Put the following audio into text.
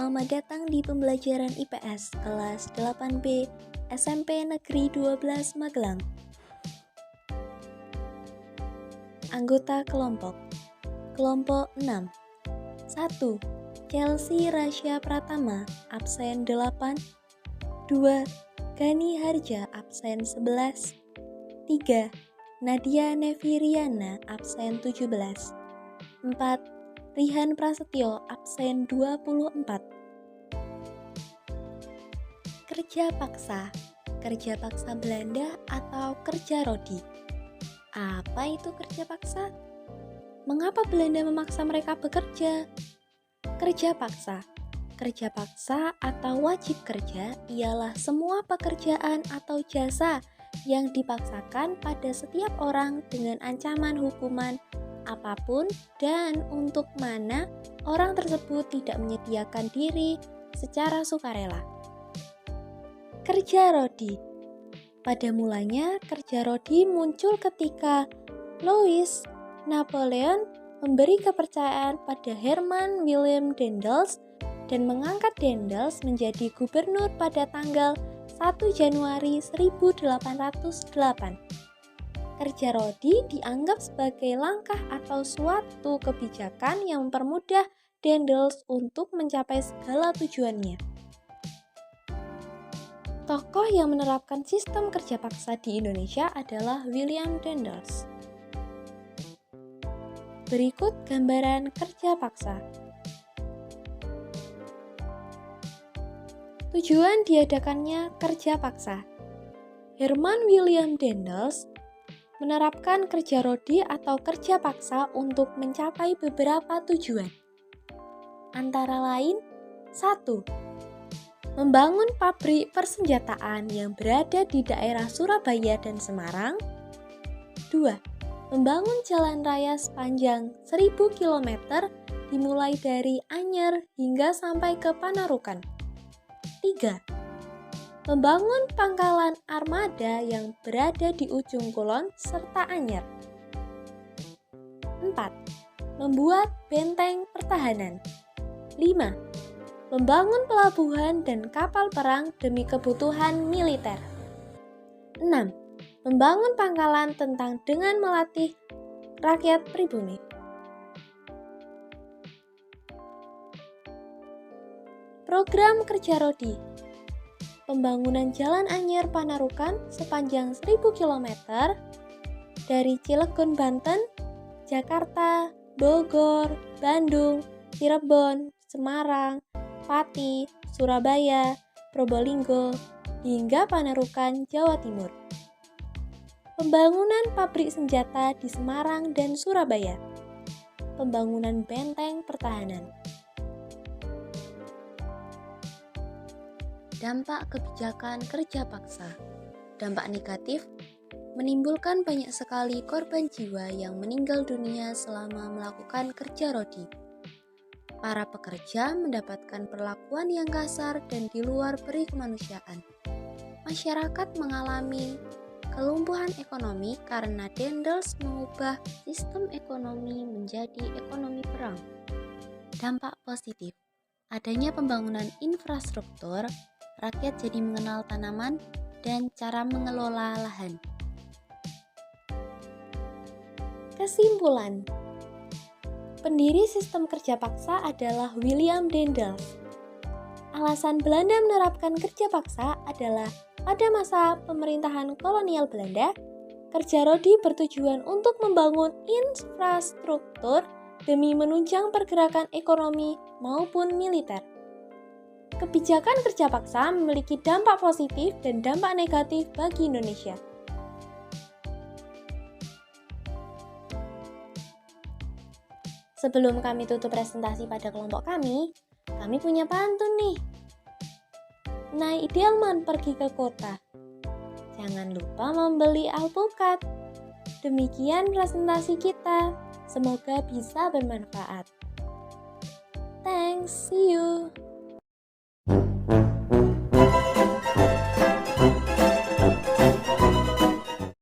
Selamat datang di pembelajaran IPS kelas 8B SMP Negeri 12 Magelang. Anggota kelompok. Kelompok 6. 1. Chelsea Rasya Pratama, absen 8. 2. Gani Harja, absen 11. 3. Nadia Neviriana, absen 17. 4. Rihan Prasetyo, absen 24. Kerja paksa. Kerja paksa Belanda atau kerja rodi. Apa itu kerja paksa? Mengapa Belanda memaksa mereka bekerja? Kerja paksa. Kerja paksa atau wajib kerja ialah semua pekerjaan atau jasa yang dipaksakan pada setiap orang dengan ancaman hukuman apapun dan untuk mana orang tersebut tidak menyediakan diri secara sukarela. Kerja rodi. Pada mulanya, kerja rodi muncul ketika Louis Napoleon memberi kepercayaan pada Herman Willem Daendels dan mengangkat Daendels menjadi gubernur pada tanggal 1 Januari 1808. Kerja rodi dianggap sebagai langkah atau suatu kebijakan yang mempermudah Daendels untuk mencapai segala tujuannya. Tokoh yang menerapkan sistem kerja paksa di Indonesia adalah William Daendels. Berikut gambaran kerja paksa. Tujuan diadakannya kerja paksa. Herman William Daendels menerapkan kerja rodi atau kerja paksa untuk mencapai beberapa tujuan. Antara lain, 1. Membangun pabrik persenjataan yang berada di daerah Surabaya dan Semarang. 2. Membangun jalan raya sepanjang 1000 km dimulai dari Anyer hingga sampai ke Panarukan. 3. Membangun pangkalan armada yang berada di ujung kulon serta Anyer. 4. Membuat benteng pertahanan. 5. Membangun pelabuhan dan kapal perang demi kebutuhan militer. 6. Membangun pangkalan tentang dengan melatih rakyat pribumi. Program kerja rodi. Pembangunan Jalan Anyer Panarukan sepanjang 1000 km dari Cilegon, Banten, Jakarta, Bogor, Bandung, Cirebon, Semarang, Pati, Surabaya, Probolinggo, hingga Panarukan, Jawa Timur. Pembangunan pabrik senjata di Semarang dan Surabaya. Pembangunan benteng pertahanan. Dampak kebijakan kerja paksa. Dampak negatif menimbulkan banyak sekali korban jiwa yang meninggal dunia selama melakukan kerja rodi. Para pekerja mendapatkan perlakuan yang kasar dan di luar peri kemanusiaan. Masyarakat mengalami kelumpuhan ekonomi karena Daendels mengubah sistem ekonomi menjadi ekonomi perang. Dampak positif. Adanya pembangunan infrastruktur, rakyat jadi mengenal tanaman dan cara mengelola lahan. Kesimpulan. Pendiri sistem kerja paksa adalah William Daendels. Alasan Belanda menerapkan kerja paksa adalah pada masa pemerintahan kolonial Belanda, kerja rodi bertujuan untuk membangun infrastruktur demi menunjang pergerakan ekonomi maupun militer. Kebijakan kerja paksa memiliki dampak positif dan dampak negatif bagi Indonesia. Sebelum kami tutup presentasi pada kelompok kami punya pantun nih. Naik delman pergi ke kota. Jangan lupa membeli alpukat. Demikian presentasi kita. Semoga bisa bermanfaat. Thanks, see you.